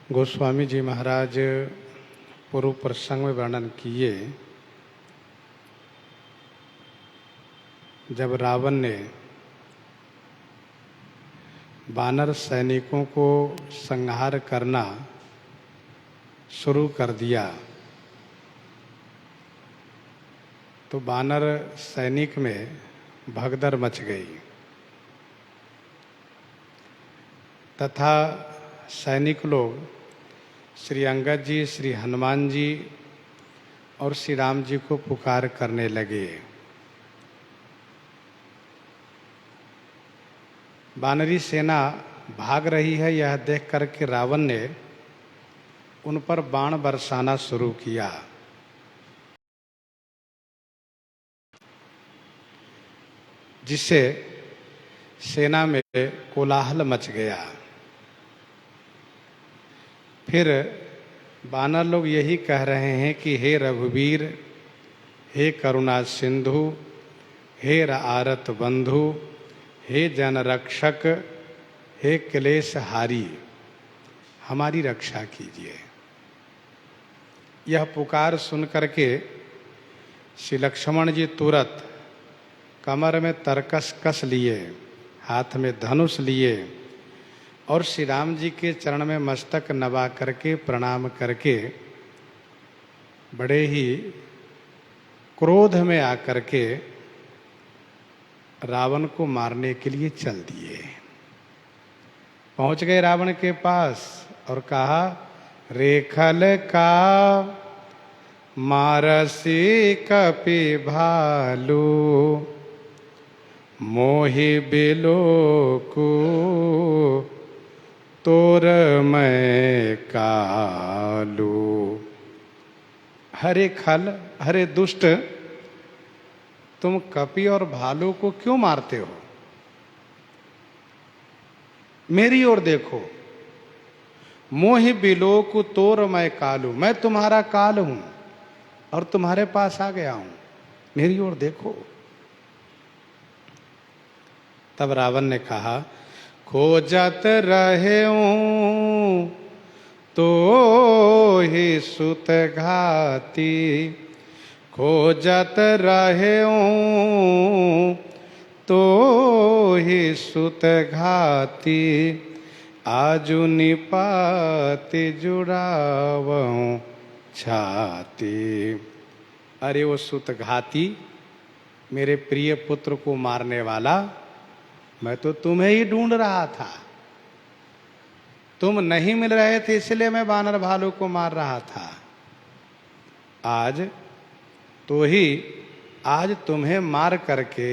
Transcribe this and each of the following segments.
गोस्वामी जी महाराज पूर्व प्रसंग में वर्णन किए, जब रावण ने वानर सैनिकों को संहार करना शुरू कर दिया तो वानर सैनिक में भगदड़ मच गई तथा सैनिक लोग श्री अंगद जी, श्री हनुमान जी और श्री राम जी को पुकार करने लगे। वानरी सेना भाग रही है, यह देख करके रावण ने उन पर बाण बरसाना शुरू किया। जिससे सेना में कोलाहल मच गया। फिर वानर लोग यही कह रहे हैं कि हे रघुवीर, हे करुणा सिंधु, हे आरत बंधु, हे जन रक्षक, हे क्लेश हारी, हमारी रक्षा कीजिए। यह पुकार सुन करके श्री लक्ष्मण जी तुरंत कमर में तरकस कस लिए, हाथ में धनुष लिए और श्री राम जी के चरण में मस्तक नवा करके प्रणाम करके बड़े ही क्रोध में आकर के रावण को मारने के लिए चल दिए। पहुंच गए रावण के पास और कहा, रेखल का मारसी कपि भालू, मोहि बिलोकु तोर मैं कालू। हरे खल, हरे दुष्ट, तुम कपि और भालू को क्यों मारते हो? मेरी ओर देखो। मोहि बिलोकु तोर मैं कालू, मैं तुम्हारा काल हूं और तुम्हारे पास आ गया हूं, मेरी ओर देखो। तब रावण ने कहा, खोजत रहेऊं तो ही सुत घाती, खोजत रहेऊं तो ही सुत घाती, आजु निपाति जुड़ावऊं छाती। अरे वो सुत घाती, मेरे प्रिय पुत्र को मारने वाला, मैं तो तुम्हें ही ढूंढ रहा था। तुम नहीं मिल रहे थे इसलिए मैं वानर भालू को मार रहा था। आज तो ही, आज तुम्हें मार करके,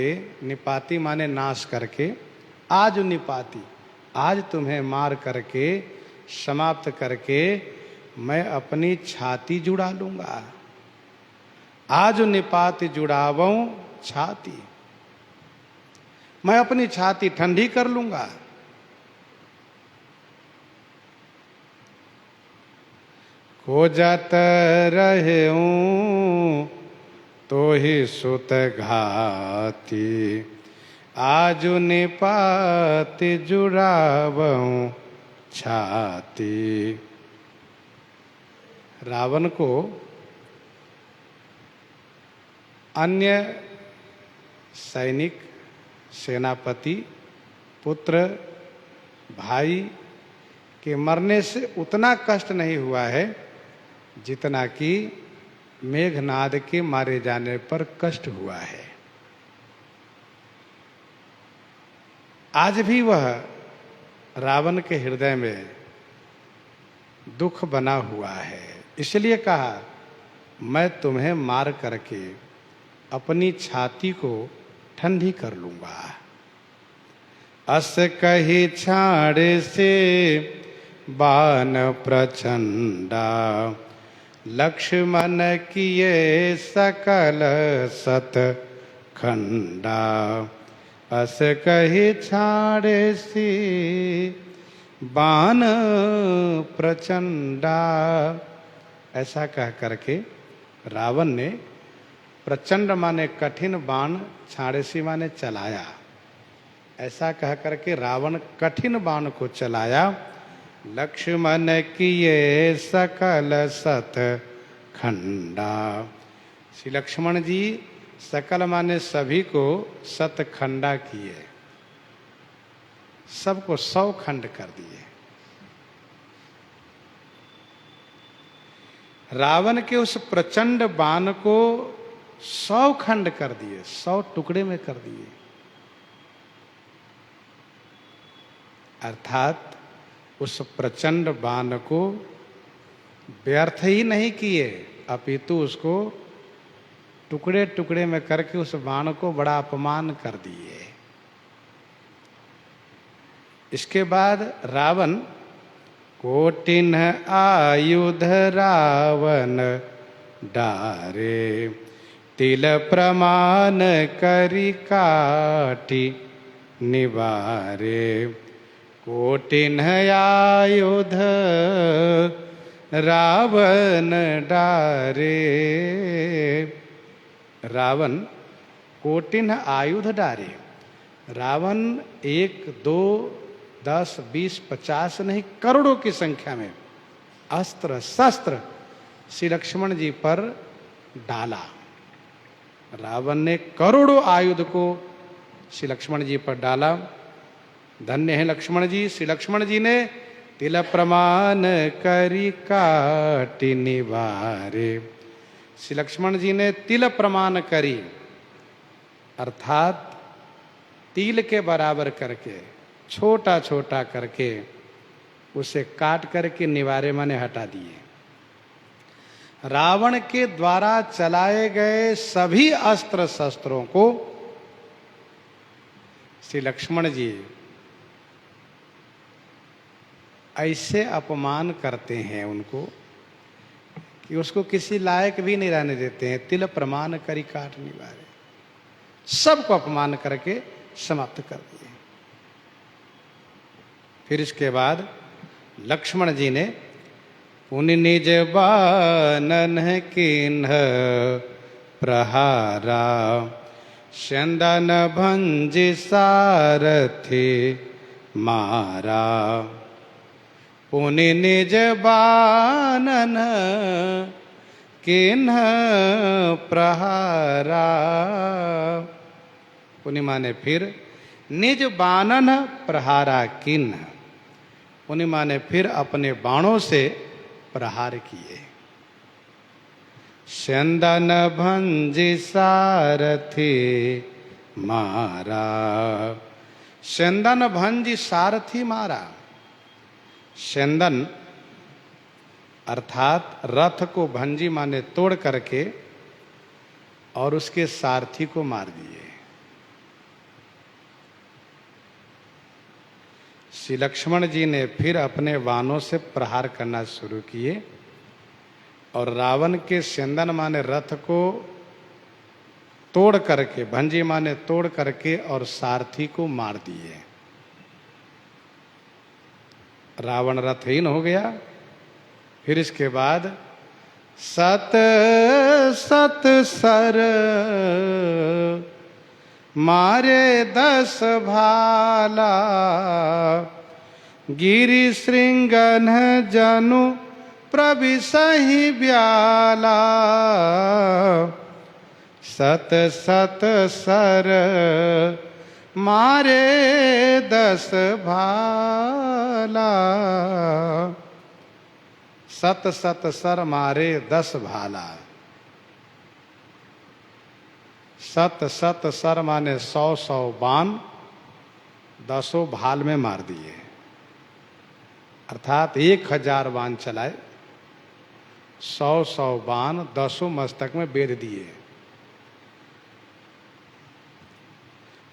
निपाती माने नाश करके, आज निपाती, आज तुम्हें मार करके समाप्त करके मैं अपनी छाती जुड़ा लूंगा। आज निपाती जुड़ावऊं छाती, मैं अपनी छाती ठंडी कर लूंगा। खोजत रहेऊं तो ही सुत घाती, आजु निपाति जुड़ावऊं छाती। रावण को अन्य सैनिक, सेनापति, पुत्र, भाई के मरने से उतना कष्ट नहीं हुआ है जितना कि मेघनाद के मारे जाने पर कष्ट हुआ है। आज भी वह रावण के हृदय में दुख बना हुआ है। इसलिए कहा, मैं तुम्हें मार करके अपनी छाती को ठंडी कर लूंगा। अस कही छाड़े से बान प्रचंडा, लक्ष्मण किए सकल सत खंडा। अस कही छाड़े से बान प्रचंडा, ऐसा कह करके रावण ने प्रचंड माने कठिन बाण, छाड़ेसी माने चलाया। ऐसा कह करके रावण कठिन बाण को चलाया लक्ष्मण किए सकल सत खंडा। श्री लक्ष्मण जी सकल माने सभी को सतखंडा किए, सबको 100 खंड कर दिए। रावण के उस प्रचंड बाण को 100 खंड कर दिए, 100 टुकड़े में कर दिए। अर्थात उस प्रचंड बाण को व्यर्थ ही नहीं किए, अपितु उसको टुकड़े टुकड़े में करके उस बाण को बड़ा अपमान कर दिए। इसके बाद रावण कोटिन आयुध रावण डारे, तिल प्रमाण करि काटी निवारे। कोटिन आयुध रावण डारे। रावण कोटिन आयुध डारे। रावण 1, 2, 10, 20, 50 नहीं, करोड़ों की संख्या में अस्त्र शस्त्र श्री लक्ष्मण जी पर डाला। रावण ने करोड़ों आयुध को श्री लक्ष्मण जी पर डाला। धन्य है लक्ष्मण जी। श्री लक्ष्मण जी ने तिल प्रमाण करि काटी निवारे। श्री लक्ष्मण जी ने तिल प्रमाण करी, अर्थात तिल के बराबर करके, छोटा छोटा करके उसे काट करके निवारे माने हटा दिए। रावण के द्वारा चलाए गए सभी अस्त्र शस्त्रों को श्री लक्ष्मण जी ऐसे अपमान करते हैं उनको कि उसको किसी लायक भी नहीं रहने देते हैं। तिल प्रमाण करि काट निवारे, सबको अपमान करके समाप्त कर दिए। फिर इसके बाद लक्ष्मण जी ने पुनि निज बानन किन्ह प्रहारा, चंदन भंज सारथि मारा। पुनि निज बानन किन्ह प्रहारा। पुनि माने फिर, निज बानन प्रहारा किन्ह। पुनि माने फिर अपने बाणों से प्रहार किए। चंदन भंज सारथि मारा। चंदन भंज सारथि मारा। चंदन अर्थात रथ को भंजी माने तोड़ करके और उसके सारथी को मार दिए। श्री लक्ष्मण जी ने फिर अपने बाणों से प्रहार करना शुरू किए और रावण के चंदन माने रथ को तोड़ करके, भंजी माने तोड़ करके और सारथी को मार दिए। रावण रथहीन हो गया। फिर इसके बाद सत सत सर मारे 10 भाला, गिरि श्रृंगन जनु प्रविशहि ब्याला। सत सत सर मारे 10 भाला। सत सत सर मारे 10 भाला। सत सत सर माने 100 बाण 10 भाल में मार दिए। अर्थात 1000 बाण चलाए, 100 बाण 10 मस्तक में बेध दिए।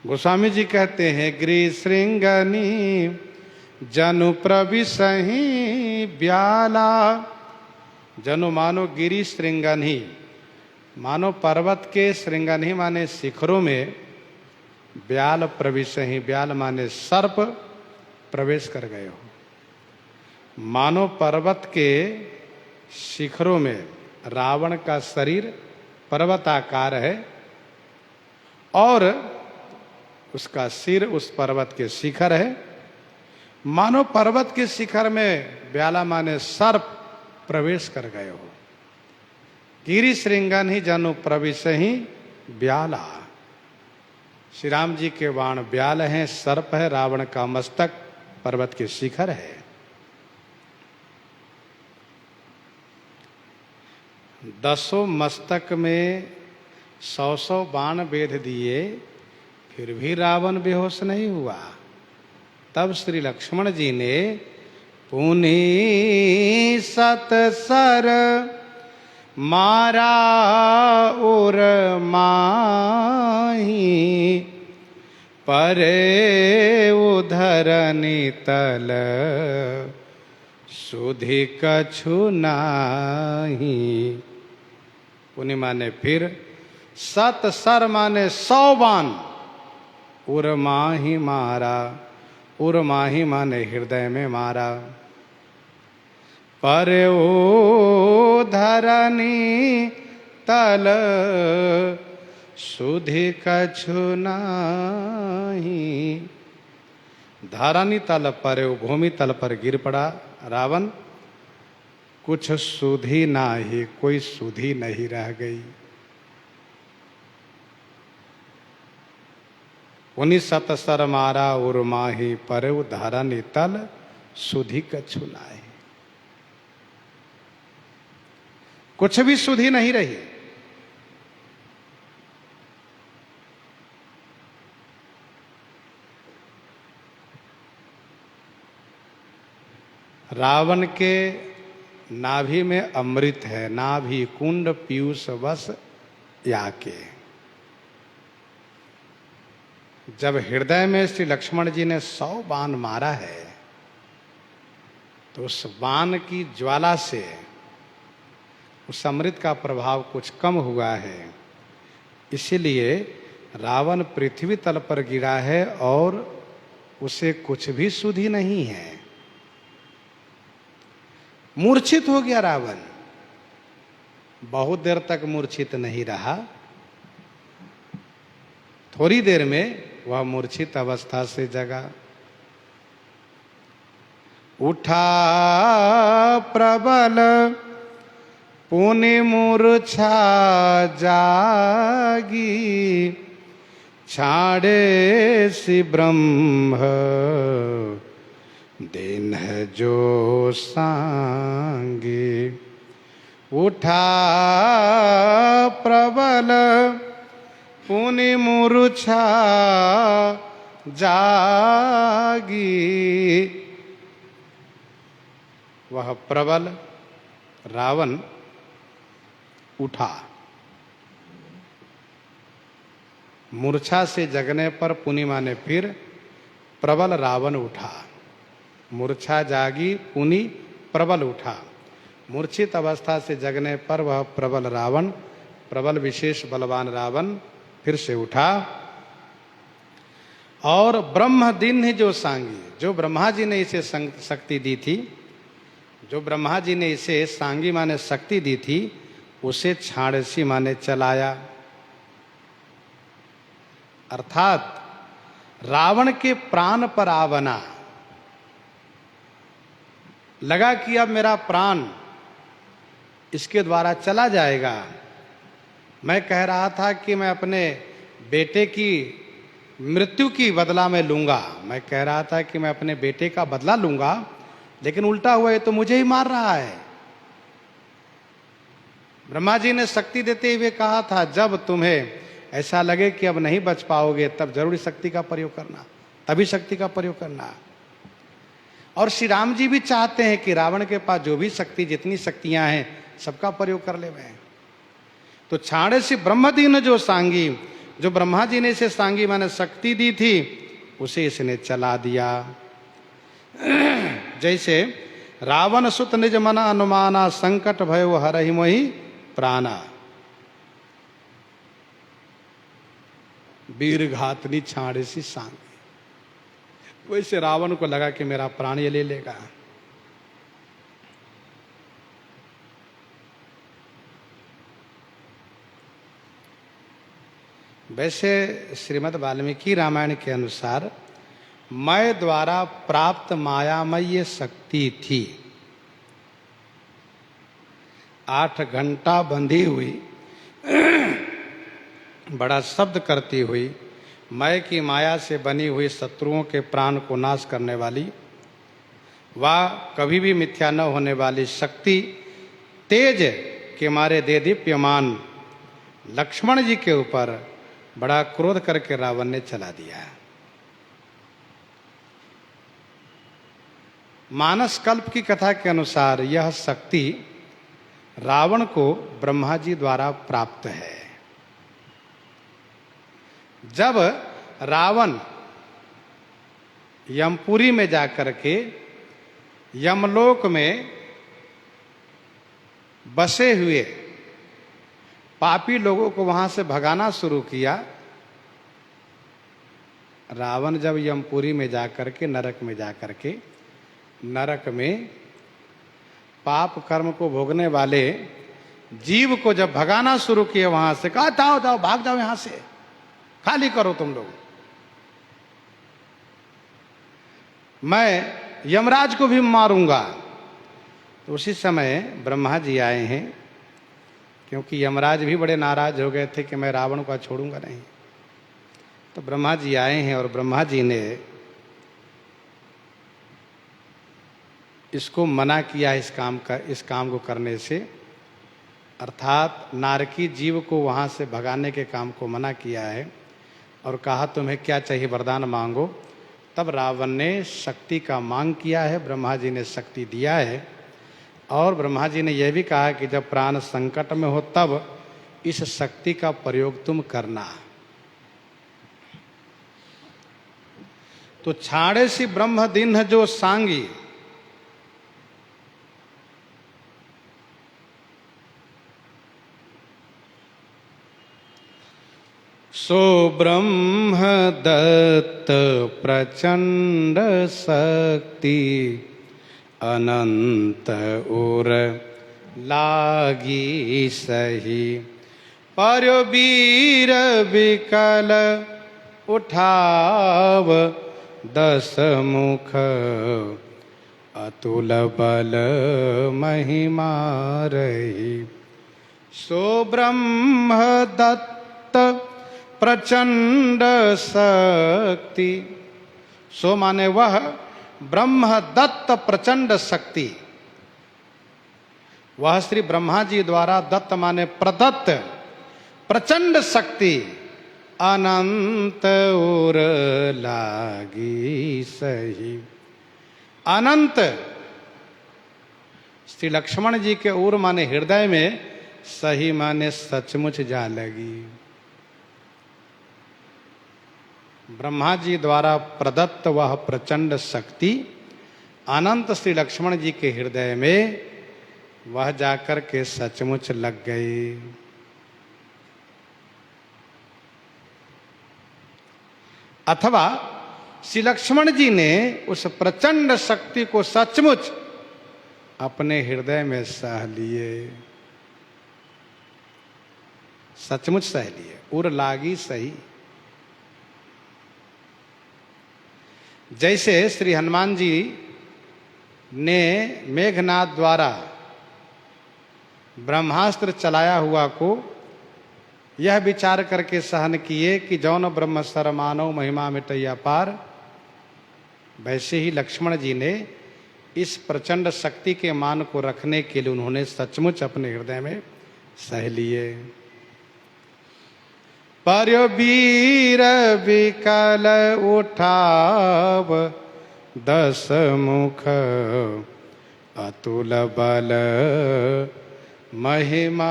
गोस्वामी जी कहते हैं, गिरि श्रृंगनी जनु प्रविशहि ब्याला। जनु मानो गिरि श्रृंगनी, मानो पर्वत के श्रृंगनी माने शिखरों में, ब्याल प्रविशहि, ब्याल माने सर्प प्रवेश कर गए हो। मानो पर्वत के शिखरों में रावण का शरीर पर्वताकार है और उसका सिर उस पर्वत के शिखर है मानो पर्वत के शिखर में ब्याला माने सर्प प्रवेश कर गए हो। गिरी श्रृंगन ही जनु प्रविश ही ब्याला। श्री राम जी के बाण ब्याल हैं, सर्प है, रावण का मस्तक पर्वत के शिखर है। दसों मस्तक में 100 बाण बेध दिए, फिर भी रावण बेहोश नहीं हुआ। तब श्री लक्ष्मण जी ने पुनि 7 मारा उर माही, परे उधरनी तल सुधि कछु नाही। पुनि माने फिर, 7 माने 100 बाण उर माही मारा। उर माही माने हृदय में मारा। पर ओ धरनी तल सुधि कछु नाही। धरनी तल पर, भूमि तल पर गिर पड़ा रावण। कुछ सुधि नाही, कोई सुधि नहीं रह गई। उन्हीं 7 मारा उर माही, पर धरनी तल सुधि कछु नाही। कुछ भी सुधि नहीं रही। रावण के नाभि में अमृत है, नाभि कुंड पीयूष वस याके। जब हृदय में श्री लक्ष्मण जी ने 100 बाण मारा है, तो उस बाण की ज्वाला से उस अमृत का प्रभाव कुछ कम हुआ है। इसीलिए रावण पृथ्वी तल पर गिरा है और उसे कुछ भी सुधि नहीं है। मूर्छित हो गया रावण। बहुत देर तक मूर्छित नहीं रहा। थोड़ी देर में वह मूर्छित अवस्था से जगा। उठा प्रबल पुनि मूर्छा जागी, छाड़े सि ब्रह्म दिन जो सांगी। उठा प्रबल पुनि मूर्छा जागी। वह प्रबल रावण उठा। मूर्छा से जगने पर पुनिमा ने फिर प्रबल रावण उठा। मूर्छा जागी, पुनि प्रबल उठा। मूर्छित अवस्था से जगने पर वह प्रबल रावण, प्रबल विशेष बलवान रावण फिर से उठा। और ब्रह्म दिन ही जो सांगी, जो ब्रह्मा जी ने इसे शक्ति दी थी, जो ब्रह्मा जी ने इसे सांगी माने शक्ति दी थी, उसे छाड़सी माने चलाया। अर्थात रावण के प्राण पर आवना। लगा कि अब मेरा प्राण इसके द्वारा चला जाएगा। मैं कह रहा था कि मैं अपने बेटे की मृत्यु की बदला में लूंगा। मैं कह रहा था कि मैं अपने बेटे का बदला लूंगा, लेकिन उल्टा हुआ, ये तो मुझे ही मार रहा है। ब्रह्मा जी ने शक्ति देते हुए कहा था, जब तुम्हें ऐसा लगे कि अब नहीं बच पाओगे, तब जरूरी शक्ति का प्रयोग करना, तभी शक्ति का प्रयोग करना। और श्री राम जी भी चाहते हैं कि रावण के पास जो भी शक्ति, जितनी शक्तियां हैं, सबका प्रयोग कर ले वह। तो छाड़े से ब्रह्मदीन जो सांगी, जो ब्रह्मा जी ने इसे सांगी माने शक्ति दी थी, उसे इसने चला दिया। जैसे रावण सुत निज मना अनुमाना, संकट भयो हरहि मोहि प्राणा। वीर घातनी छाड़े सी सांगी। वैसे रावण को लगा कि मेरा प्राण ये ले लेगा। वैसे श्रीमद् वाल्मीकि रामायण के अनुसार मैं द्वारा प्राप्त मायामय ये शक्ति थी। 8 घंटा बंधी हुई, बड़ा शब्द करती हुई, मैं की माया से बनी हुई शत्रुओं के प्राण को नाश करने वाली, वह कभी भी मिथ्या न होने वाली शक्ति तेज के मारे दे दीप्यमान लक्ष्मण जी के ऊपर बड़ा क्रोध करके रावण ने चला दिया। मानस कल्प की कथा के अनुसार यह शक्ति रावण को ब्रह्मा जी द्वारा प्राप्त है। जब रावण यमपुरी में जाकर के यमलोक में बसे हुए पापी लोगों को वहां से भगाना शुरू किया, रावण जब यमपुरी में जाकर के नरक में पाप कर्म को भोगने वाले जीव को जब भगाना शुरू किया, वहां से कहा जाओ जाओ भाग जाओ, यहां से खाली करो तुम लोग, मैं यमराज को भी मारूंगा। तो उसी समय ब्रह्मा जी आए हैं, क्योंकि यमराज भी बड़े नाराज हो गए थे कि मैं रावण को छोड़ूंगा नहीं। तो ब्रह्मा जी आए हैं और ब्रह्मा जी ने इसको मना किया, इस काम को करने से, अर्थात नारकी जीव को वहां से भगाने के काम को मना किया है और कहा तुम्हें क्या चाहिए वरदान मांगो। तब रावण ने शक्ति का मांग किया है, ब्रह्मा जी ने शक्ति दिया है और ब्रह्मा जी ने यह भी कहा कि जब प्राण संकट में हो तब इस शक्ति का प्रयोग तुम करना। तो छाड़े सी ब्रह्म दिन जो सांगी, सो ब्रह्म दत्त प्रचंड शक्ति अनंत उर लागी सही, पर्यो वीर विकल उठाव 10 मुख अतुल बल महिमा रही। सो ब्रह्म दत्त प्रचंड शक्ति, सो माने वह ब्रह्म दत्त प्रचंड शक्ति, वह श्री ब्रह्मा जी द्वारा दत्त माने प्रदत्त प्रचंड शक्ति अनंत उर लागी सही। अनंत श्री लक्ष्मण जी के उर माने हृदय में, सही माने सचमुच जा लगी। ब्रह्मा जी द्वारा प्रदत्त वह प्रचंड शक्ति अनंत श्री लक्ष्मण जी के हृदय में वह जाकर के सचमुच लग गई। अथवा श्री लक्ष्मण जी ने उस प्रचंड शक्ति को सचमुच अपने हृदय में सह लिए, सचमुच सह लिए, उर लागी सही। जैसे श्री हनुमान जी ने मेघनाद द्वारा ब्रह्मास्त्र चलाया हुआ को यह विचार करके सहन किए कि जौन ब्रह्म सर मानव महिमा मिटैया पार, वैसे ही लक्ष्मण जी ने इस प्रचंड शक्ति के मान को रखने के लिए उन्होंने सचमुच अपने हृदय में सह लिए। पर्यो वीर विकल उठाव 10 मुख अतुल बल महिमा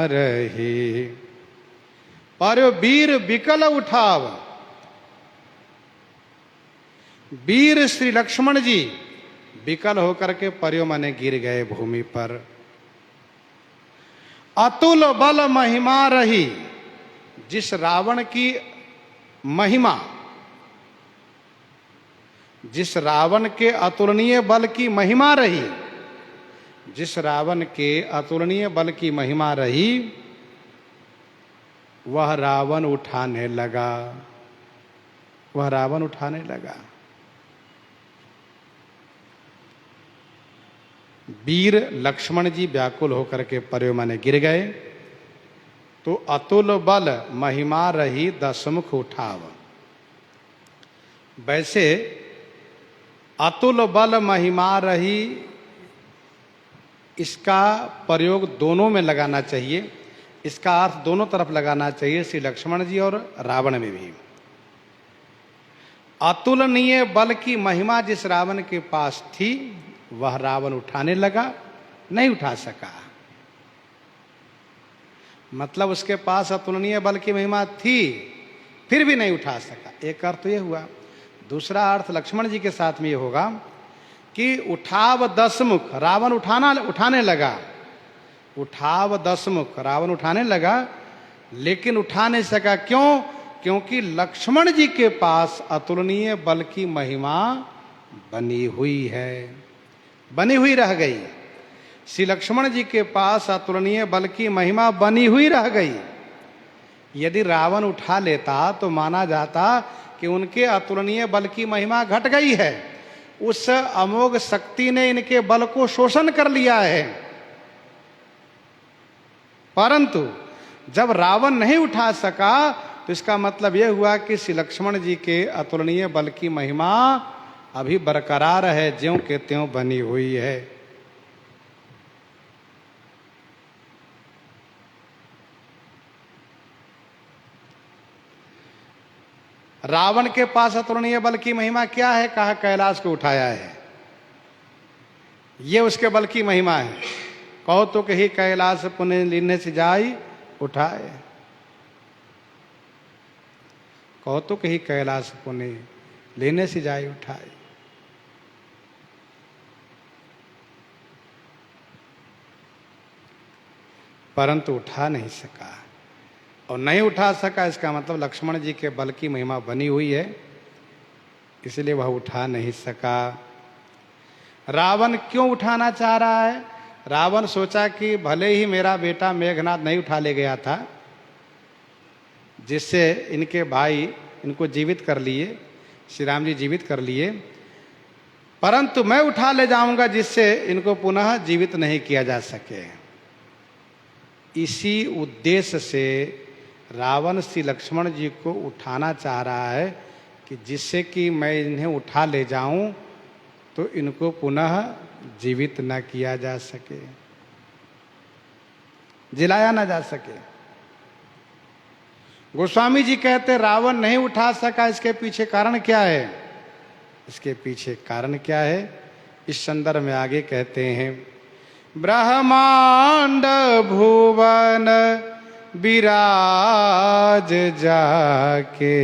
रही। पर्यो वीर विकल उठाव, वीर श्री लक्ष्मण जी विकल होकर के पर्यो माने गिर गए भूमि पर। अतुल बल महिमा रही, जिस रावण की महिमा, जिस रावण के अतुलनीय बल की महिमा रही, जिस रावण के अतुलनीय बल की महिमा रही, वह रावण उठाने लगा, वह रावण उठाने लगा। वीर लक्ष्मण जी व्याकुल होकर के पर्योमने गिर गए। तो अतुल बल महिमा रही दसमुख उठाव। वैसे अतुल बल महिमा रही, इसका प्रयोग दोनों में लगाना चाहिए, इसका अर्थ दोनों तरफ लगाना चाहिए, श्री लक्ष्मण जी और रावण में भी। अतुलनीय बल की महिमा जिस रावण के पास थी वह रावण उठाने लगा, नहीं उठा सका। मतलब उसके पास अतुलनीय बल की महिमा थी फिर भी नहीं उठा सका, एक अर्थ तो ये हुआ। दूसरा अर्थ लक्ष्मण जी के साथ में ये होगा कि उठाव दसमुख, रावण उठाने लगा, उठाव दसमुख, रावण उठाने लगा लेकिन उठा नहीं सका। क्यों? क्योंकि लक्ष्मण जी के पास अतुलनीय बल की महिमा बनी हुई है, बनी हुई रह गई। श्री लक्ष्मण जी के पास अतुलनीय बल की महिमा बनी हुई रह गई। यदि रावण उठा लेता तो माना जाता कि उनके अतुलनीय बल की महिमा घट गई है, उस अमोघ शक्ति ने इनके बल को शोषण कर लिया है। परंतु जब रावण नहीं उठा सका तो इसका मतलब यह हुआ कि श्री लक्ष्मण जी के अतुलनीय बल की महिमा अभी बरकरार है, ज्यों के त्यों बनी हुई है। रावण के पास अतुलनीय बल की महिमा क्या है? कहा कैलाश को उठाया है, ये उसके बल की महिमा है। कहो तो कही कैलाश पुण्य लेने से जाई उठाए, कहो तो कही कैलाश पुण्य लेने से जाई उठाए। परंतु उठा नहीं सका, और नहीं उठा सका इसका मतलब लक्ष्मण जी के बल की महिमा बनी हुई है, इसलिए वह उठा नहीं सका। रावण क्यों उठाना चाह रहा है? रावण सोचा कि भले ही मेरा बेटा मेघनाथ नहीं उठा ले गया था, जिससे इनके भाई इनको जीवित कर लिए, श्री राम जी जीवित कर लिए, परंतु मैं उठा ले जाऊंगा जिससे इनको पुनः जीवित नहीं किया जा सके। इसी उद्देश्य से रावण श्री लक्ष्मण जी को उठाना चाह रहा है कि जिससे कि मैं इन्हें उठा ले जाऊं तो इनको पुनः जीवित न किया जा सके, जिलाया ना जा सके। गोस्वामी जी कहते रावण नहीं उठा सका, इसके पीछे कारण क्या है? इसके पीछे कारण क्या है इस संदर्भ में आगे कहते हैं। ब्रह्मांड भुवन विराज जाके,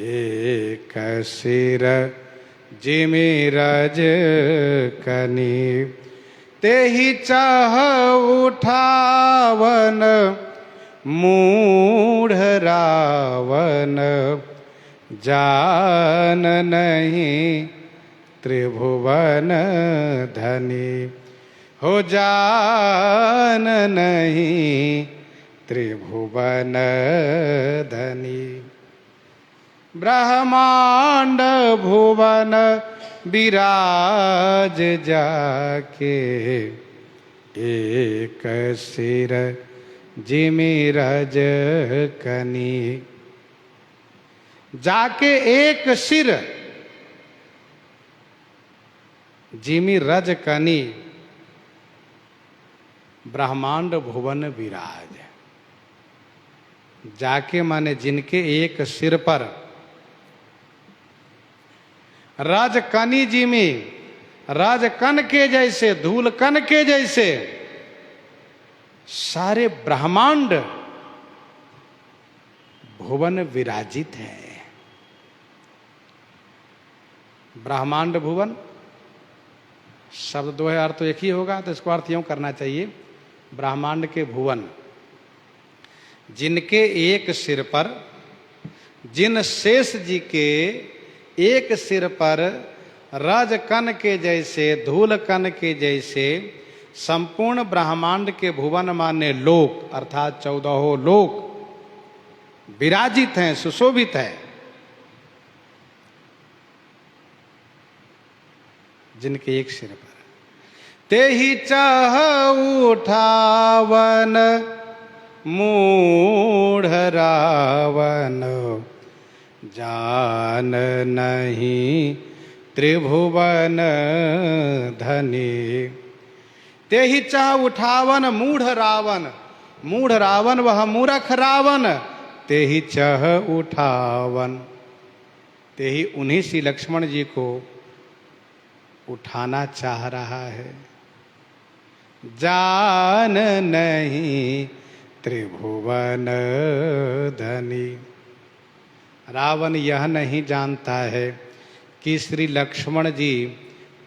एक सिर जिमि रज कनी, तेहि चाह उठावन मूढ़ रावण, जान नहीं त्रिभुवन धनी, हो जान नहीं त्रिभुवन धनी। ब्रह्मांड भुवन विराज जाके, एक सिर जिमि रज कनी। जाके एक सिर जिमि रज कनी, ब्रह्मांड भुवन विराज। जाके माने जिनके एक सिर पर राजकनी जिमि, राजकन के जैसे, धूल कन के जैसे सारे ब्रह्मांड भुवन विराजित है। ब्रह्मांड भुवन शब्द दो है, अर्थ तो एक ही होगा, तो इसको अर्थ यूं करना चाहिए, ब्रह्मांड के भुवन, जिनके एक सिर पर, जिन शेष जी के एक सिर पर राजकन के जैसे, धूल कन के जैसे संपूर्ण ब्रह्मांड के भुवन माने लोक अर्थात 14 लोक विराजित हैं, सुशोभित है। जिनके एक सिर पर तेहि चह उठावन मूढ़ रावण, जान नहीं त्रिभुवन धनी। तेहि चह उठावन मूढ़ रावण, मूढ़ रावण वह मूर्ख रावण, तेहि चह उठावन, तेहि उन्हीं श्री लक्ष्मण जी को उठाना चाह रहा है। जान नहीं त्रिभुवन धनी, रावण यह नहीं जानता है कि श्री लक्ष्मण जी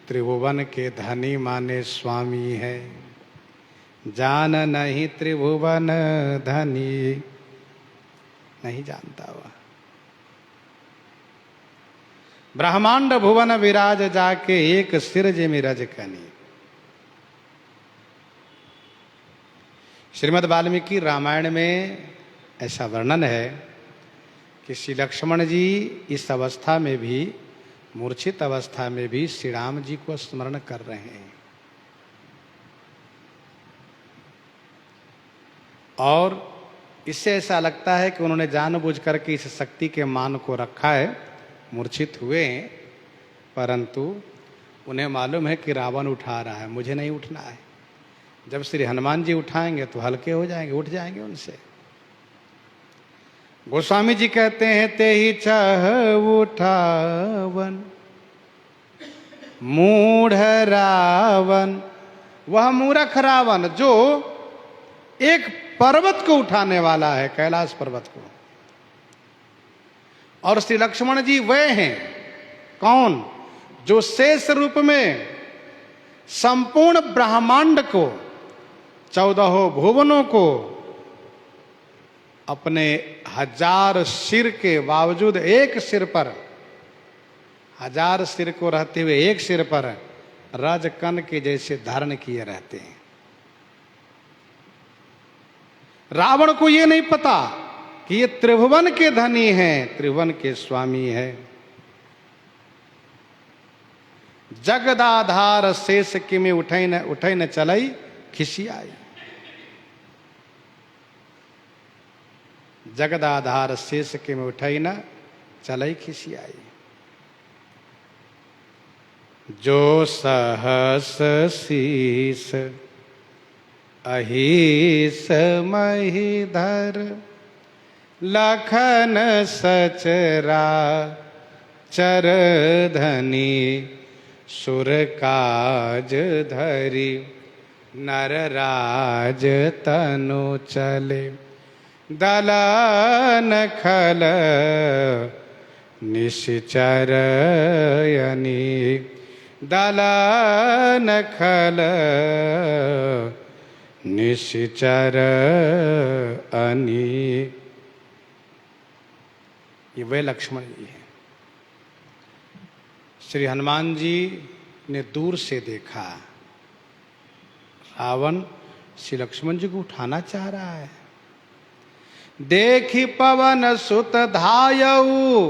त्रिभुवन के धनी माने स्वामी है। जान नहीं त्रिभुवन धनी, नहीं जानता वह। ब्रह्मांड भुवन विराज जाके, एक सिर जिमि रज कनी। श्रीमद् वाल्मीकि रामायण में ऐसा वर्णन है कि श्री लक्ष्मण जी इस अवस्था में भी, मूर्छित अवस्था में भी श्री राम जी को स्मरण कर रहे हैं। और इससे ऐसा लगता है कि उन्होंने जानबूझ करके इस शक्ति के मान को रखा है। मूर्छित हुए हैं, परंतु उन्हें मालूम है कि रावण उठा रहा है, मुझे नहीं उठना है। जब श्री हनुमान जी उठाएंगे तो हल्के हो जाएंगे, उठ जाएंगे उनसे। गोस्वामी जी कहते हैं तेहि चह उठावन मूढ़ रावण, वह मूर्ख रावण जो एक पर्वत को उठाने वाला है, कैलाश पर्वत को। और श्री लक्ष्मण जी वे हैं, कौन? जो शेष रूप में संपूर्ण ब्रह्मांड को, 14 भुवनों को अपने 1000 सिर के बावजूद एक सिर पर, 1000 सिर को रहते हुए एक सिर पर रजकन के जैसे धारण किए रहते हैं। रावण को ये नहीं पता कि ये त्रिभुवन के धनी हैं, त्रिभुवन के स्वामी है। जगदाधार शेष किमि उठै न चलई खिसियाई। जगदाधार शेष किमि उठै न चलई खिसियाई। जो सहस शीस अहिस महीधर, लखन सचरा चर धनी, सुर काज धरी नर राज तनु चले, दलन खल निश्चर यनी, दलन खल निश्चर अनी। ये वे लक्ष्मण जी हैं। श्री हनुमान जी ने दूर से देखा, रावण श्री लक्ष्मण जी को उठाना चाह रहा है। देखी पवन सुत धायऊ,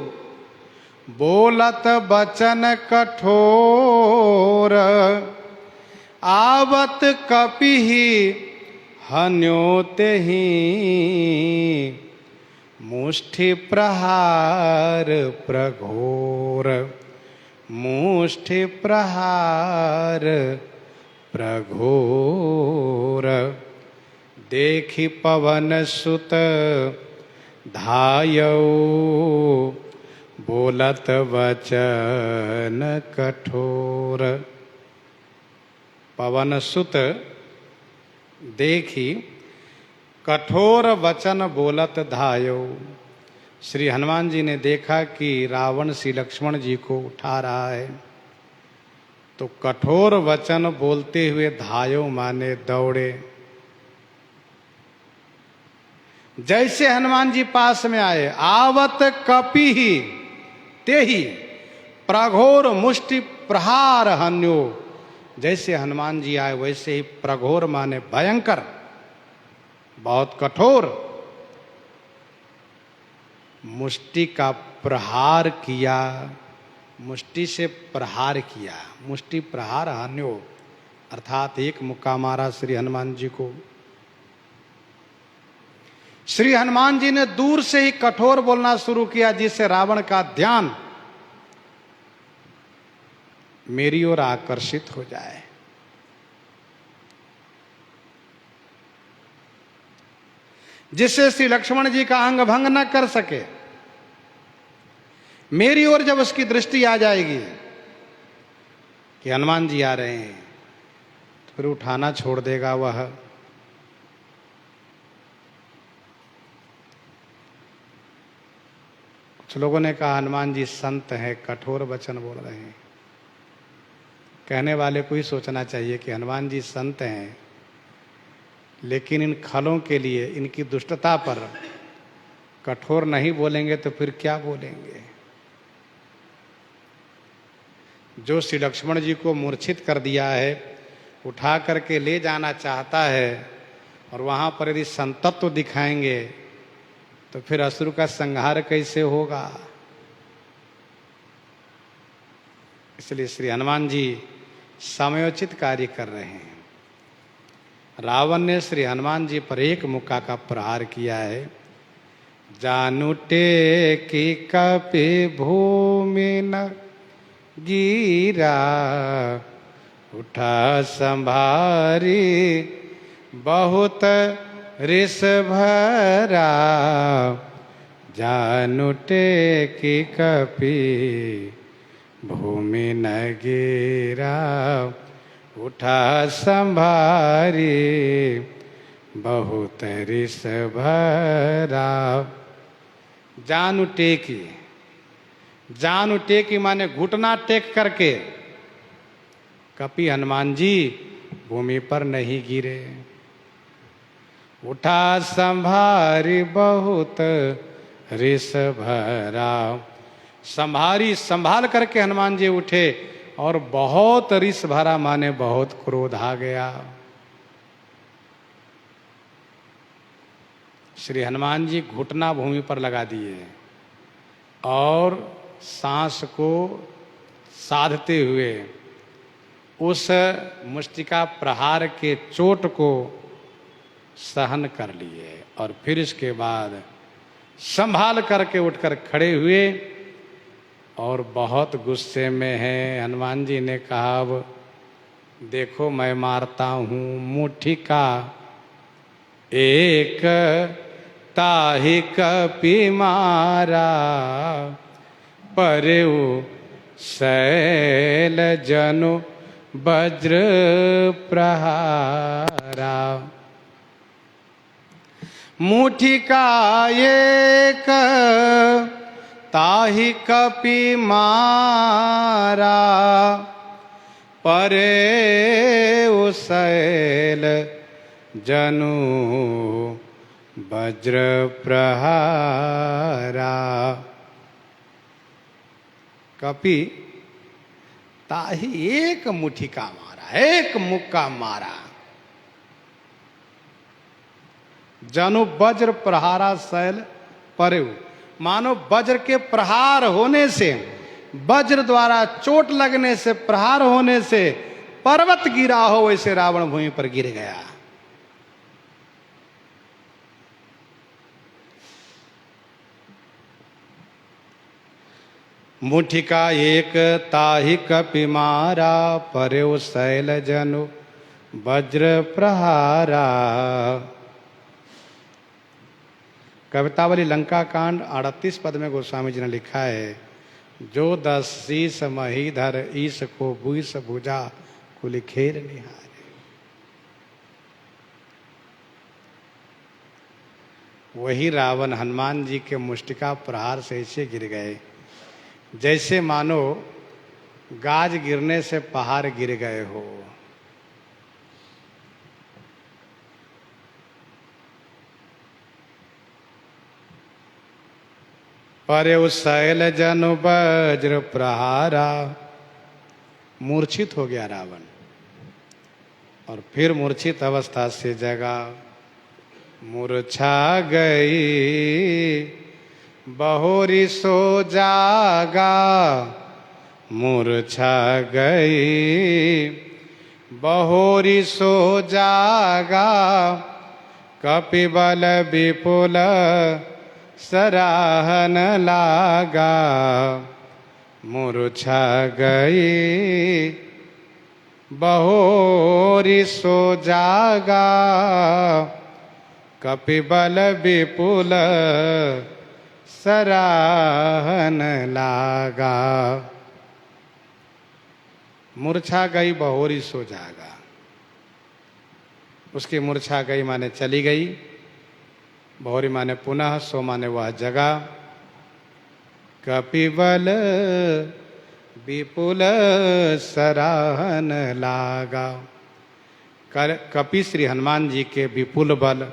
बोलत बचन कठोर, आवत कपिहि हन्योते ही, मुष्टि प्रहार प्रघोर, मुष्टि प्रहार प्रघोर। देखि पवन सुत धायऊ, बोलत वचन कठोर। पवन सुत देखी कठोर वचन बोलत धायो। श्री हनुमान जी ने देखा कि रावण श्री लक्ष्मण जी को उठा रहा है, तो कठोर वचन बोलते हुए धायो माने दौड़े। जैसे हनुमान जी पास में आए, आवत कपिहि तेहि प्रघोर मुष्टि प्रहार हन्यो। जैसे हनुमान जी आए वैसे ही प्रघोर माने भयंकर, बहुत कठोर मुष्टि का प्रहार किया, मुष्टि से प्रहार किया। मुष्टि प्रहार हन्यो, अर्थात एक मुक्का मारा श्री हनुमान जी को। श्री हनुमान जी ने दूर से ही कठोर बोलना शुरू किया, जिससे रावण का ध्यान मेरी ओर आकर्षित हो जाए। जिससे श्री लक्ष्मण जी का अंग भंग न कर सके। मेरी ओर जब उसकी दृष्टि आ जाएगी कि हनुमान जी आ रहे हैं, तो फिर उठाना छोड़ देगा वह। कुछ लोगों ने कहा हनुमान जी संत हैं, कठोर वचन बोल रहे हैं। कहने वाले को ही सोचना चाहिए कि हनुमान जी संत हैं, लेकिन इन खलों के लिए, इनकी दुष्टता पर कठोर नहीं बोलेंगे तो फिर क्या बोलेंगे। जो श्री लक्ष्मण जी को मूर्छित कर दिया है, उठा करके ले जाना चाहता है, और वहां पर यदि संतत्व दिखाएंगे तो फिर असुर का संहार कैसे होगा। इसलिए श्री हनुमान जी समयोचित कार्य कर रहे हैं। रावण ने श्री हनुमान जी पर एक मुक्का का प्रहार किया है। जानु टेकी कपि भूमि न गिरा, उठा संभारी बहुत रिस भरा। जानु टेकी कपि भूमि न गिरा, उठा संभारी बहुत रिस भरा। जानु टेकी, जानु टेकी माने घुटना टेक करके कपि हनुमान जी भूमि पर नहीं गिरे। उठा संभारी बहुत रिस भरा, संभारी संभाल करके हनुमान जी उठे और बहुत रिस भरा माने बहुत क्रोध आ गया। श्री हनुमान जी घुटना भूमि पर लगा दिए और सांस को साधते हुए उस मुष्टिका प्रहार के चोट को सहन कर लिए, और फिर इसके बाद संभाल करके उठकर खड़े हुए और बहुत गुस्से में हैं। हनुमान जी ने कहा अब देखो मैं मारता हूँ मुठिका एक ताहि कपि मारा, परउ शैल जनु वज्र प्रहारा। मुठिका एक ताहि कपि मारा, परउ शैल जनु वज्र प्रहारा। कपि ताहि एक मुठिका मारा, एक मुक्का मारा। जनु वज्र प्रहारा शैल परउ, मानो वज्र के प्रहार होने से, वज्र द्वारा चोट लगने से, प्रहार होने से पर्वत गिरा हो, वैसे रावण भूमि पर गिर गया। मुठिका एक ताहि कपि मारा, परउ शैल जनु वज्र प्रहारा। कवितावली लंका कांड 38 पद में गोस्वामी जी ने लिखा है, जो 10 शीस महीधर ईश को भूस भुजा कुलिखेर निहारे। वही रावण हनुमान जी के मुष्टिका प्रहार से ऐसे गिर गए जैसे मानो गाज गिरने से पहाड़ गिर गए हो। परउ शैल जनु वज्र प्रहारा, मूर्छित हो गया रावण और फिर मूर्छित अवस्था से जगा। मूर्छा गई बहुरी सो जागा, मूर्छा गई बहोरी सो जागा, कपिबल विपुल सराहन लागा। मूर्छा गई बहोरी सो जागा, कपिबल विपुल सराहन लागा। मूर्छा गई बहोरी सो जागा। उसकी मूर्छा गई माने चली गई, बहोरी माने पुनः, सो माने वह जगा। कपिबल विपुल सराहन लागा। कपि श्री हनुमान जी के विपुल बल,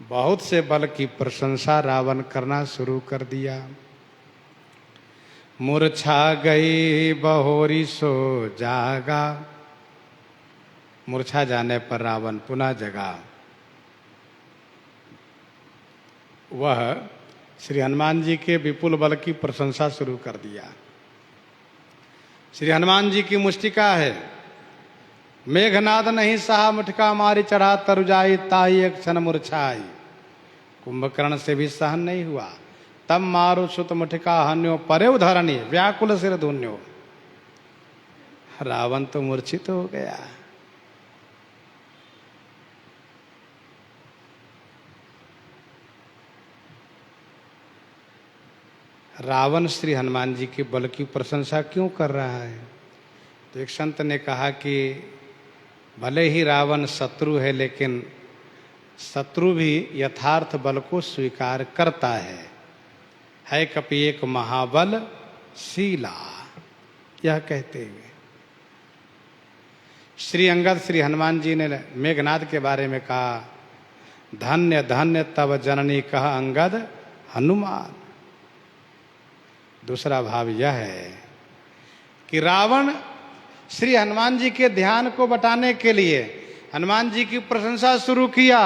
बहुत से बल की प्रशंसा रावण करना शुरू कर दिया। मूर्छा गई बहोरी सो जागा। मूर्छा जाने पर रावण पुनः जगा। वह श्री हनुमान जी के विपुल बल की प्रशंसा शुरू कर दिया। श्री हनुमान जी की मुष्टिका है, मेघनाद नहीं सहा मुठका मारी, चढ़ा तरुजाई ताई एक क्षण मूर्छाई। कुंभकर्ण से भी सहन नहीं हुआ, तब मारु सुत मुठका हन्यो, परे उधरणी व्याकुल सिर धुन्यो। रावण तो मूर्छित हो गया। रावण श्री हनुमान जी के बल की प्रशंसा क्यों कर रहा है? तो एक संत ने कहा कि भले ही रावण शत्रु है, लेकिन शत्रु भी यथार्थ बल को स्वीकार करता है कपि एक महाबल शीला। यह कहते हुए श्री अंगद श्री हनुमान जी ने मेघनाद के बारे में कहा, धन्य धन्य तब जननी कह अंगद हनुमान। दूसरा भाव यह है कि रावण श्री हनुमान जी के ध्यान को बटाने के लिए हनुमान जी की प्रशंसा शुरू किया,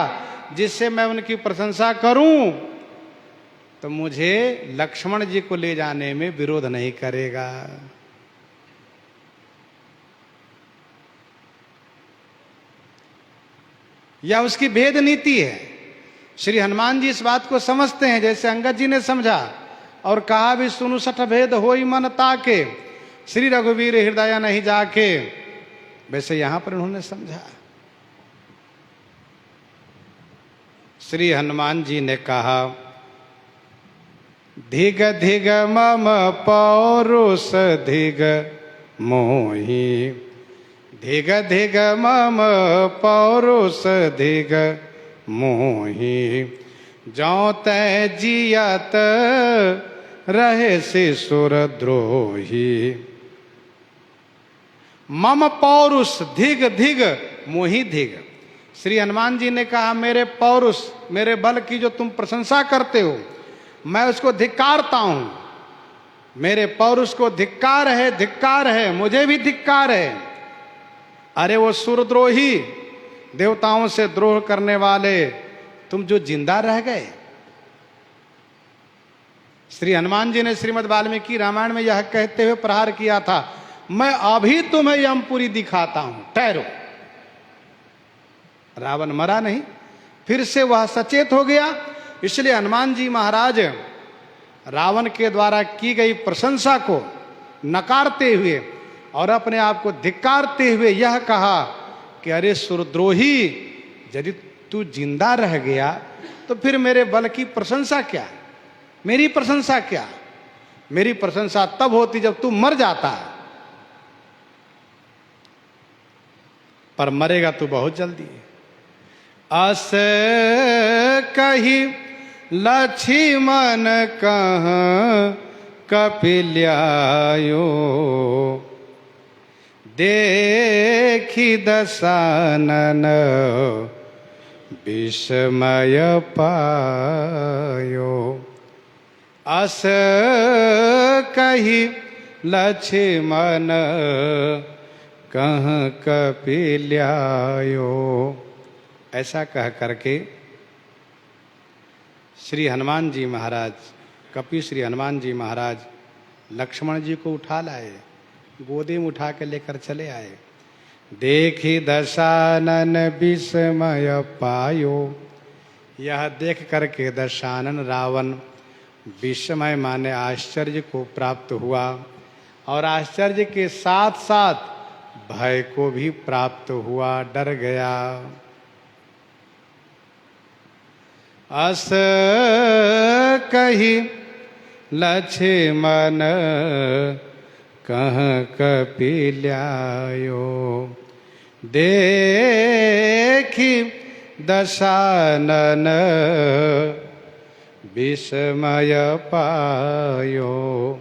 जिससे मैं उनकी प्रशंसा करूं तो मुझे लक्ष्मण जी को ले जाने में विरोध नहीं करेगा। यह उसकी भेद नीति है। श्री हनुमान जी इस बात को समझते हैं, जैसे अंगद जी ने समझा और कहा भी सुनु सठ भेद होई मन ताके, श्री रघुवीर हृदय नहीं जाके, वैसे यहां पर उन्होंने समझा। श्री हनुमान जी ने कहा, धिग धिग मम पौरुष धिग मोहि, धिग धिग मम पौरुष धिग मोहि, जौ तै जियत रहे से सुर द्रोही। मम पौरुष धिग धिग मोहि धिग। श्री हनुमान जी ने कहा, मेरे पौरुष, मेरे बल की जो तुम प्रशंसा करते हो, मैं उसको धिक्कारता हूं। मेरे पौरुष को धिक्कार है, धिक्कार है, मुझे भी धिक्कार है। अरे वो सुरद्रोही, देवताओं से द्रोह करने वाले, तुम जो जिंदा रह गए। श्री हनुमान जी ने श्रीमद् वाल्मीकि रामायण में यह कहते हुए प्रहार किया था, मैं अभी तुम्हें यमपुरी दिखाता हूं, ठहरो। रावण मरा नहीं, फिर से वह सचेत हो गया। इसलिए हनुमान जी महाराज रावण के द्वारा की गई प्रशंसा को नकारते हुए और अपने आप को धिक्कारते हुए यह कहा कि अरे सुरद्रोही, यदि तू जिंदा रह गया तो फिर मेरे बल की प्रशंसा क्या, मेरी प्रशंसा क्या? मेरी प्रशंसा तब होती जब तू मर जाता, पर मरेगा तू बहुत जल्दी। अस कही लक्ष्मण कहाँ कपिल्यायो, देखी दशानन विस्मय पायो। अस कही लक्ष्मण कहाँ कपिल्यायो। ऐसा कह करके श्री हनुमान जी महाराज, कपि श्री हनुमान जी महाराज लक्ष्मण जी को उठा लाए, गोदी में उठा के लेकर चले आए। देखी दशानन विस्मय पायो। यह देख करके दशानन रावण विस्मय माने आश्चर्य को प्राप्त हुआ और आश्चर्य के साथ साथ भय को भी प्राप्त हुआ, डर गया। अस कही लक्ष्मण कहाँ कपिल्यायो। देखी दशानन विस्मय पायो।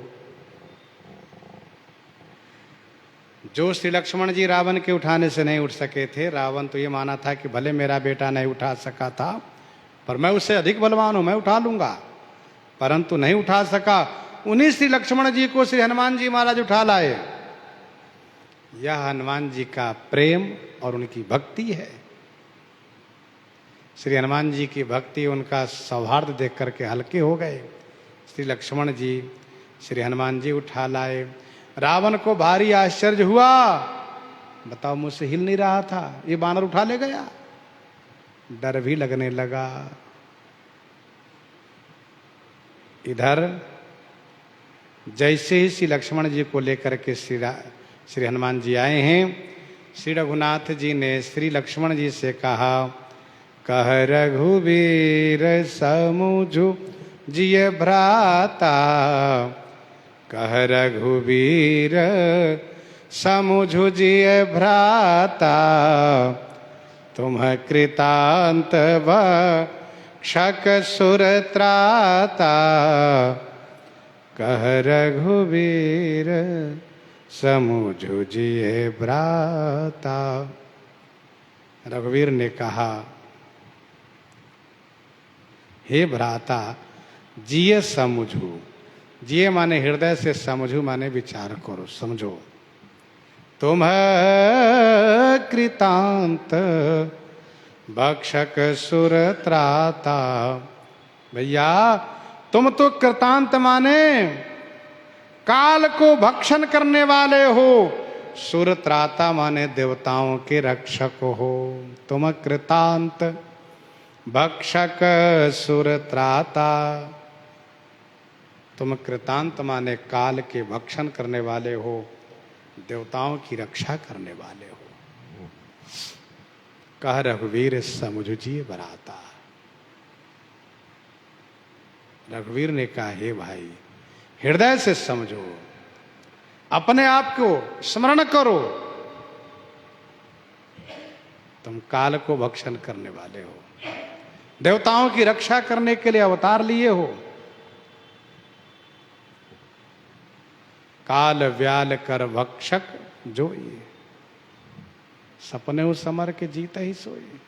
जो श्री लक्ष्मण जी रावण के उठाने से नहीं उठ सके थे, रावण तो ये माना था कि भले मेरा बेटा नहीं उठा सका था पर मैं उससे अधिक बलवान हूं, मैं उठा लूंगा, परंतु नहीं उठा सका। उन्हीं श्री लक्ष्मण जी को श्री हनुमान जी महाराज उठा लाए। यह हनुमान जी का प्रेम और उनकी भक्ति है। श्री हनुमान जी की भक्ति, उनका सौहार्द देख करके हल्के हो गए। श्री लक्ष्मण जी श्री हनुमान जी उठा लाए। रावण को भारी आश्चर्य हुआ, बताओ मुझसे हिल नहीं रहा था, ये बानर उठा ले गया। डर भी लगने लगा। इधर जैसे ही श्री लक्ष्मण जी को लेकर के श्री हनुमान जी आए हैं, श्री रघुनाथ जी ने श्री लक्ष्मण जी से कहा, कह रघुवीर समुझु जिय भ्राता। कह रघुवीर समुझु जिय भ्राता। तुम कृतांत भक्षक सुर त्राता। कह रघुवीर समुझु जिय भ्राता। रघुवीर ने कहा, हे भ्राता, जिये समझू। जिये माने हृदय से, समझू माने विचार करो, समझो। तुम कृतांत भक्षक सुर त्राता। भैया तुम तो कृतांत माने काल को भक्षण करने वाले हो, सुर त्राता माने देवताओं के रक्षक हो। तुम कृतांत भक्षक सुर त्राता। तुम कृतांत माने काल के भक्षण करने वाले हो, देवताओं की रक्षा करने वाले हो। कह रघुवीर समुझ जिय भ्राता। रघुवीर ने कहा, हे भाई हृदय से समझो, अपने आप को स्मरण करो, तुम काल को भक्षण करने वाले हो, देवताओं की रक्षा करने के लिए अवतार लिए हो। काल व्याल कर भक्षक जोई, सपने समर के जीता ही सोई।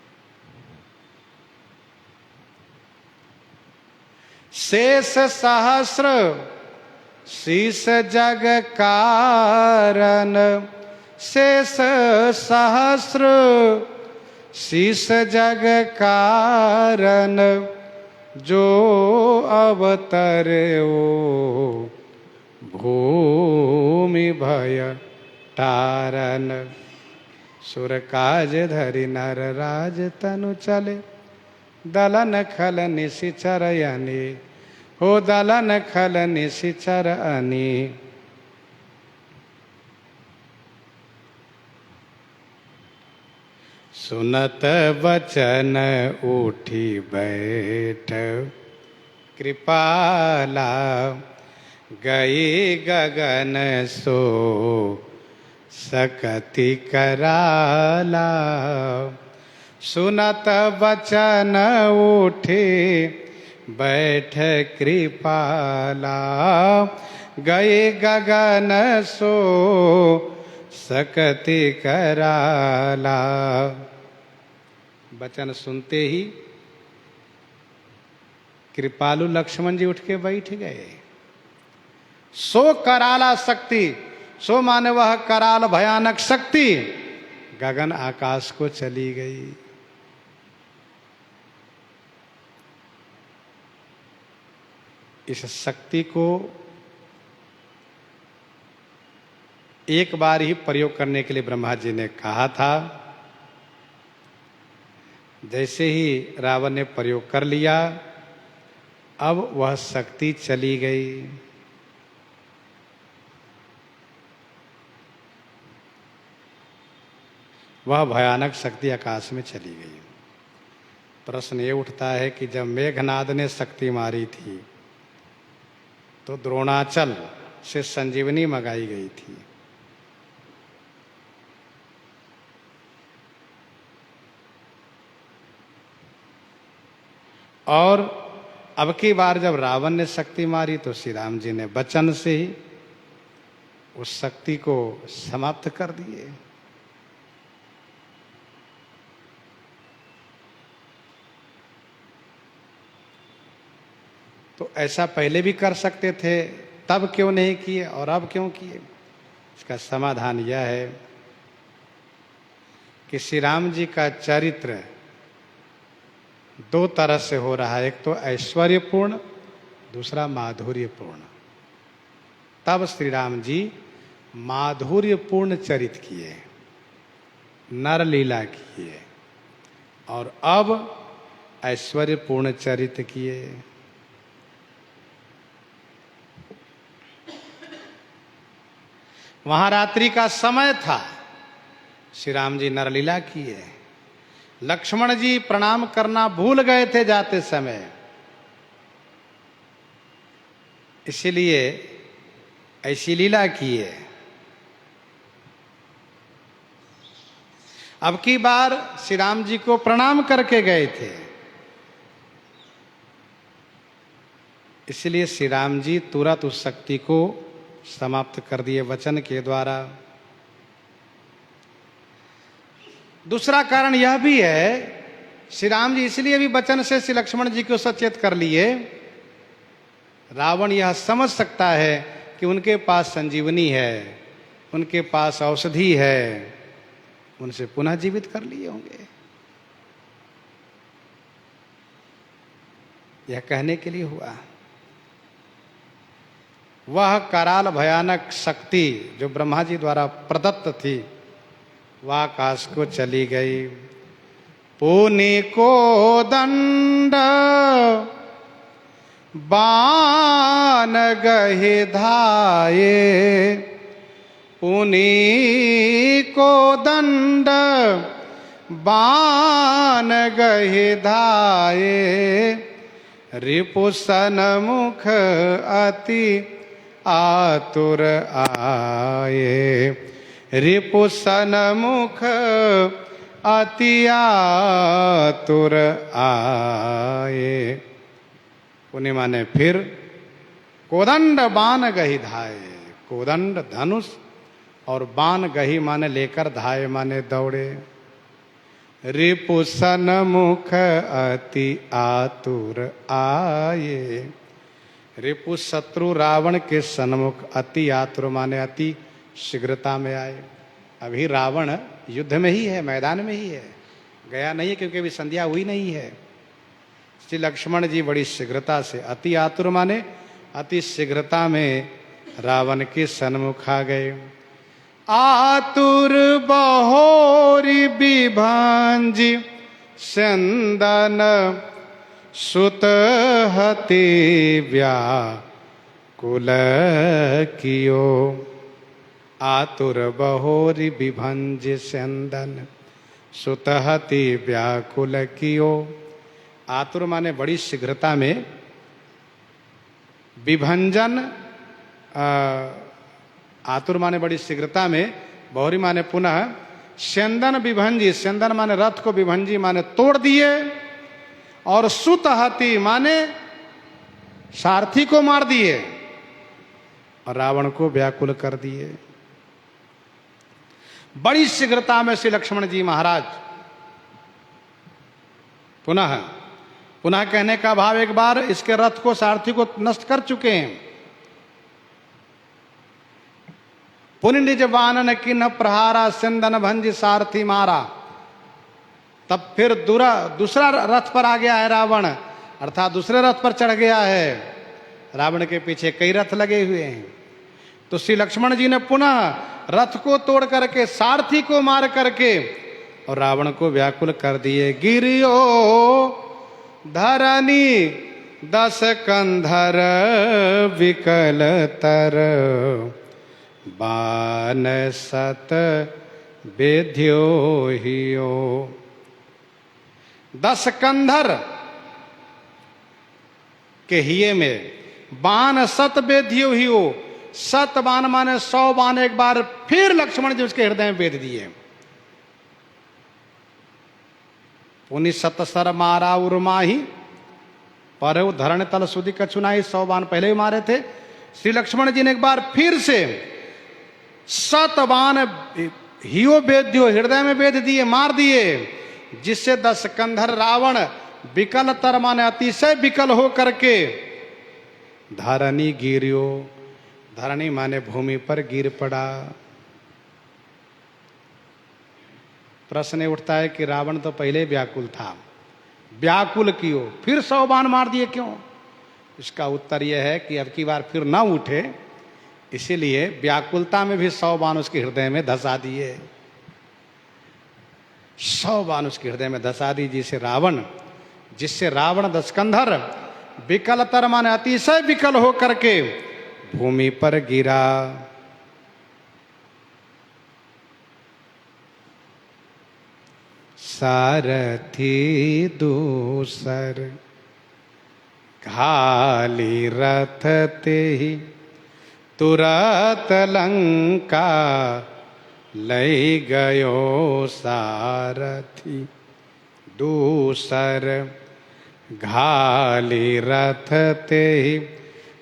शेष सहस्र शीस जग कारण। शेष सहस्र शीस जग कारण। जो अवतरे ओ भूमि भय तारन। सुर काज धरि नर राज तनु चले। दलन खल निशिचर अनी। हो दलन खल निशिचर अनी। सुनत वचन उठी बैठ। कृपाला गई गगन सो सकति कराला। सुनत वचन उठे बैठ कृपाला। गए गगन सो सकति कराला। वचन सुनते ही कृपालु लक्ष्मण जी उठ के बैठ गए। सो कराला शक्ति, सो माने वह कराल भयानक शक्ति गगन आकाश को चली गई। इस शक्ति को एक बार ही प्रयोग करने के लिए ब्रह्मा जी ने कहा था। जैसे ही रावण ने प्रयोग कर लिया, अब वह शक्ति चली गई। वह भयानक शक्ति आकाश में चली गई। प्रश्न ये उठता है कि जब मेघनाद ने शक्ति मारी थी तो द्रोणाचल से संजीवनी मंगाई गई थी। और अब की बार जब रावण ने शक्ति मारी तो श्री राम जी ने वचन से ही उस शक्ति को समाप्त कर दिए। तो ऐसा पहले भी कर सकते थे, तब क्यों नहीं किए और अब क्यों किए? इसका समाधान यह है कि श्री राम जी का चरित्र दो तरह से हो रहा है, एक तो ऐश्वर्यपूर्ण, दूसरा माधुर्यपूर्ण। तब श्री राम जी माधुर्यपूर्ण चरित्र किए, नरलीला किए, और अब ऐश्वर्यपूर्ण चरित्र किए। वहां रात्रि का समय था, श्री राम जी नरलीला किए। लक्ष्मण जी प्रणाम करना भूल गए थे जाते समय, इसीलिए ऐसी लीला किए। अब की बार श्री राम जी को प्रणाम करके गए थे, इसलिए श्री राम जी तुरंत उस शक्ति को समाप्त कर दिए वचन के द्वारा। दूसरा कारण यह भी है, श्री राम जी इसलिए भी वचन से श्री लक्ष्मण जी को सचेत कर लिए, रावण यह समझ सकता है कि उनके पास संजीवनी है, उनके पास औषधि है, उनसे पुनः जीवित कर लिए होंगे। यह कहने के लिए हुआ। वह कराल भयानक शक्ति जो ब्रह्मा जी द्वारा प्रदत्त थी, वह आकाश को चली गई। पुनि को दंड बाण गहे धाये, पुनि को दंड बाण गहे धाये, रिपुसन मुख अति आतुर आए, रिपुसन मुख अति आतुर आए। पुण्य माने फिर, कोदंड बाण गही धाये, कोदंड धनुष और बाण गही माने लेकर, धाये माने दौड़े। रिपुसन मुख अति आतुर आए, रिपु शत्रु रावण के सन्मुख अति आतुर माने अति शीघ्रता में आए। अभी रावण युद्ध में ही है, मैदान में ही है, गया नहीं है, क्योंकि अभी संध्या हुई नहीं है। श्री लक्ष्मण जी बड़ी शीघ्रता से, अति आतुर माने अति शीघ्रता में रावण के सन्मुख आ गए। आतुर बहोरी विभांजी चंदन सुत हति व्याकुल कियो, आतुर बहोरी विभंज चंदन सुत हति व्याकुल कियो। आतुर माने बड़ी शीघ्रता में, विभंजन आतुर माने बड़ी शीघ्रता में, बहोरी माने पुनः, चंदन विभंजी, चंदन माने रथ को, विभंजी माने तोड़ दिए, और सुत हति माने सारथी को मार दिए और रावण को व्याकुल कर दिए। बड़ी शीघ्रता में श्री लक्ष्मण जी महाराज पुनः पुनः कहने का भाव, एक बार इसके रथ को, सारथी को नष्ट कर चुके हैं। पुनि निज बानन किन्ह प्रहारा, चंदन भंज सारथी मारा। तब फिर दूसरा रथ पर आ गया है रावण, अर्थात दूसरे रथ पर चढ़ गया है। रावण के पीछे कई रथ लगे हुए हैं। तो श्री लक्ष्मण जी ने पुनः रथ को तोड़ करके सारथी को मार करके और रावण को व्याकुल कर दिए। गिरियो धरनी 10 कंधर विकल तर, बान सत बेध्यो हियो। 10 कंधर के हिये में बाण सत बेध्यो हियो। सत बाण माने 100 बाण एक बार फिर लक्ष्मण जी उसके हृदय में बेध दिए। पुनि सतसर मारा उर्माही, पर धरण तल सुधि कछुनाई। 100 बाण पहले ही मारे थे। श्री लक्ष्मण जी ने एक बार फिर से 7 बाण हियो बेध्यो, हृदय में बेध दिए, मार दिए, जिससे 10 कंधर रावण विकल तर माने अतिशय विकल हो करके धरणी गिरियो, धरणी माने भूमि पर गिर पड़ा। प्रश्न उठता है कि रावण तो पहले व्याकुल था, व्याकुल क्यों, फिर 100 बाण मार दिए क्यों? इसका उत्तर यह है कि अब की बार फिर ना उठे, इसीलिए व्याकुलता में भी 100 बाण उसके हृदय में धसा दिए। 100 बाण उसके हृदय में धसा दी, जिससे रावण 10 कंधर विकल तर माने अतिशय विकल हो करके भूमि पर गिरा। सारथी दूसर घाली रथ ते ही, तुरत लंका लई गयो सारथी दूसर। घाली रथ ते ही,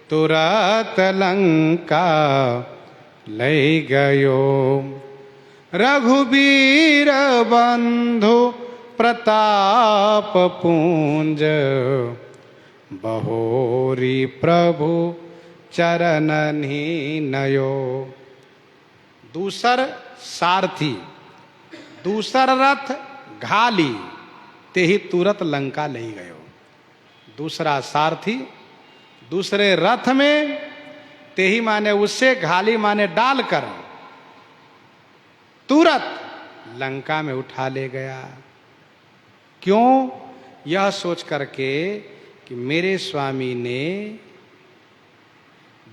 तुरत लंका लई गयो। रघुबीर बंधु प्रताप पुंज, बहोरी प्रभु चरणनि नयो। दूसर सारथी, दूसर रथ घाली, ते ही तुरत लंका ले गयो। दूसरा सारथी दूसरे रथ में, ते ही माने उससे, घाली माने डालकर, तुरत लंका में उठा ले गया। क्यों? यह सोच करके कि मेरे स्वामी ने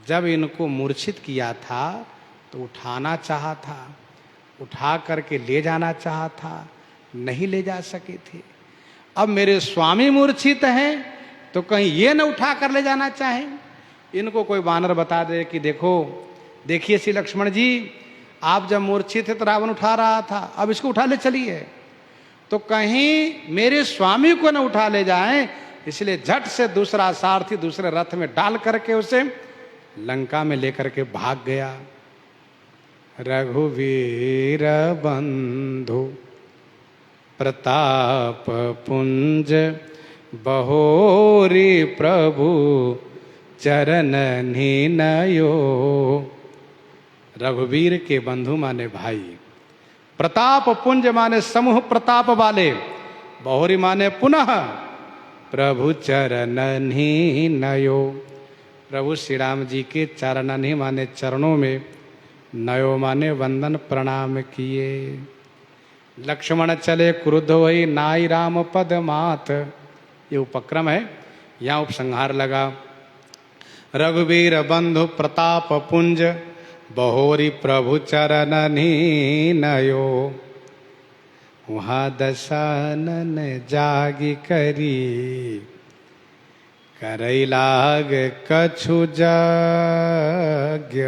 जब इनको मूर्छित किया था तो उठाना चाहा था, उठा करके ले जाना चाहा था, नहीं ले जा सके थे। अब मेरे स्वामी मूर्छित हैं तो कहीं ये न उठा कर ले जाना चाहें। इनको कोई वानर बता दे कि देखो, देखिए श्री लक्ष्मण जी, आप जब मूर्छित थे तो रावण उठा रहा था, अब इसको उठा ले चलिए। तो कहीं मेरे स्वामी को न उठा ले जाएं, इसलिए झट से दूसरा सारथी दूसरे रथ में डाल करके उसे लंका में लेकर के भाग गया। रघुवीर बंधु प्रताप पुंज, बहोरी प्रभु चरणनि नयो। रघुवीर के बंधु माने भाई, प्रताप पुंज माने समूह प्रताप वाले, बहोरी माने पुनः प्रभु चरणनि नयो। प्रभु श्री राम जी के चरणनि माने चरणों में, नयो माने वंदन प्रणाम किए। लक्ष्मण चले क्रुद्ध होई, नाई राम पद मात। ये उपक्रम है, यहाँ उपसंहार लगा। रघुवीर बंधु प्रताप पुंज, बहोरी प्रभु चरणनि नयो। वहाँ दशानन जागी करी, करई लाग कछु यज्ञ।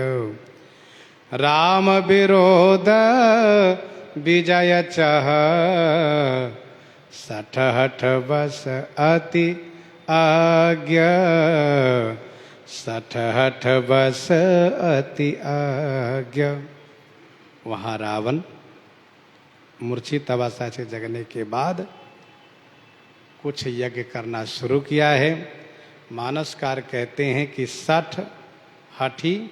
राम विरोध विजय चह, सठहठ बस अति आज्ञा। सठहठ बस अति आज्ञा। वहाँ रावण मूर्छित अवस्था से जगने के बाद कुछ यज्ञ करना शुरू किया है। मानसकार कहते हैं कि 60 हठी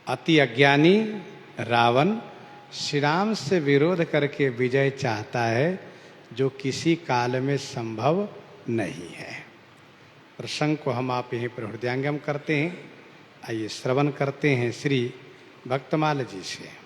अति अज्ञानी रावण श्री राम से विरोध करके विजय चाहता है, जो किसी काल में संभव नहीं है। प्रसंग को हम आप यहीं पर हृदयंगम करते हैं। आइए श्रवण करते हैं श्री भक्तमाल जी से।